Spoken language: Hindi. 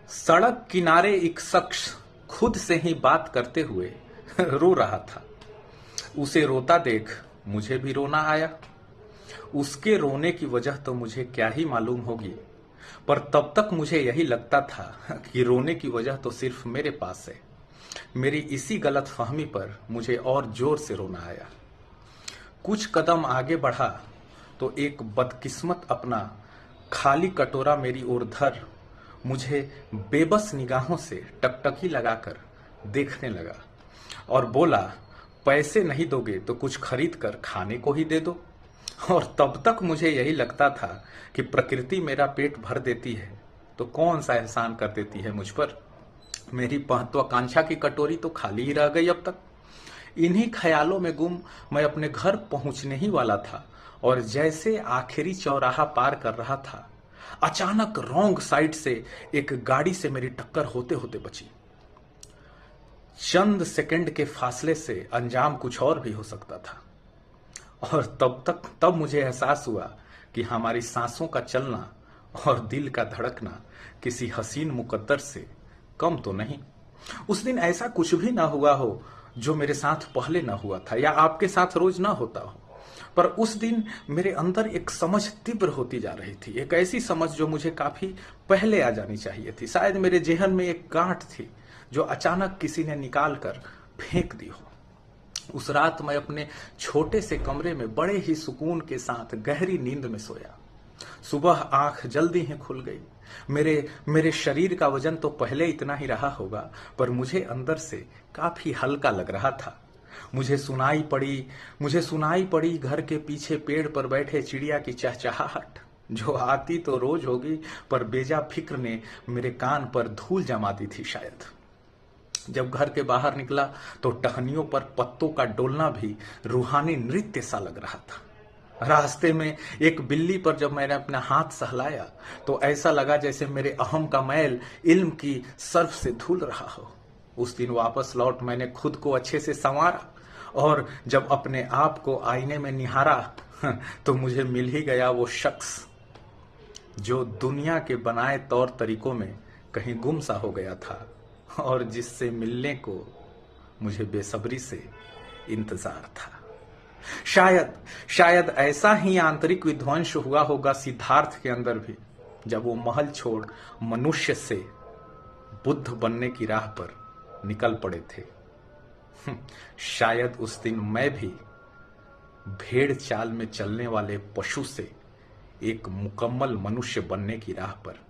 सड़क किनारे एक शख्स खुद से ही बात करते हुए रो रहा था। उसे रोता देख मुझे भी रोना आया। उसके रोने की वजह तो मुझे क्या ही मालूम होगी, पर तब तक मुझे यही लगता था कि रोने की वजह तो सिर्फ मेरे पास है। मेरी इसी गलत फहमी पर मुझे और जोर से रोना आया। कुछ कदम आगे बढ़ा तो एक बदकिस्मत अपना खाली कटोरा मेरी ओर धर मुझे बेबस निगाहों से टकटकी लगाकर देखने लगा और बोला, पैसे नहीं दोगे तो कुछ खरीद कर खाने को ही दे दो। और तब तक मुझे यही लगता था कि प्रकृति मेरा पेट भर देती है तो कौन सा एहसान कर देती है मुझ पर। मेरी महत्वाकांक्षा की कटोरी तो खाली ही रह गई अब तक। इन्हीं ख्यालों में गुम मैं अपने घर पहुंचने ही वाला था और जैसे आखिरी चौराहा पार कर रहा था, अचानक रॉन्ग साइड से एक गाड़ी से मेरी टक्कर होते होते बची। चंद सेकंड के फासले से अंजाम कुछ और भी हो सकता था। और तब मुझे एहसास हुआ कि हमारी सांसों का चलना और दिल का धड़कना किसी हसीन मुकद्दर से कम तो नहीं। उस दिन ऐसा कुछ भी ना हुआ हो जो मेरे साथ पहले ना हुआ था या आपके साथ रोज ना होता हो, पर उस दिन मेरे अंदर एक समझ तीव्र होती जा रही थी। एक ऐसी समझ जो मुझे काफी पहले आ जानी चाहिए थी। शायद मेरे जेहन में एक गांठ थी जो अचानक किसी ने निकाल कर फेंक दी हो। उस रात मैं अपने छोटे से कमरे में बड़े ही सुकून के साथ गहरी नींद में सोया। सुबह आंख जल्दी ही खुल गई। मेरे शरीर का वजन तो पहले इतना ही रहा होगा, पर मुझे अंदर से काफी हल्का लग रहा था। मुझे सुनाई पड़ी घर के पीछे पेड़ पर बैठे चिड़िया की चहचहाहट, जो आती तो रोज होगी पर बेजा फिक्र ने मेरे कान पर धूल जमा दी थी शायद। जब घर के बाहर निकला तो टहनियों पर पत्तों का डोलना भी रूहानी नृत्य सा लग रहा था। रास्ते में एक बिल्ली पर जब मैंने अपना हाथ सहलाया तो ऐसा लगा जैसे मेरे अहम का मैल इल्म की सर्फ से धुल रहा हो। उस दिन वापस लौट मैंने खुद को अच्छे से संवारा और जब अपने आप को आईने में निहारा तो मुझे मिल ही गया वो शख्स जो दुनिया के बनाए तौर तरीकों में कहीं गुम सा हो गया था और जिससे मिलने को मुझे बेसब्री से इंतजार था। शायद ऐसा ही आंतरिक विध्वंस हुआ होगा सिद्धार्थ के अंदर भी, जब वो महल छोड़ मनुष्य से बुद्ध बनने की राह पर निकल पड़े थे। शायद उस दिन मैं भी भेड़ चाल में चलने वाले पशु से एक मुकम्मल मनुष्य बनने की राह पर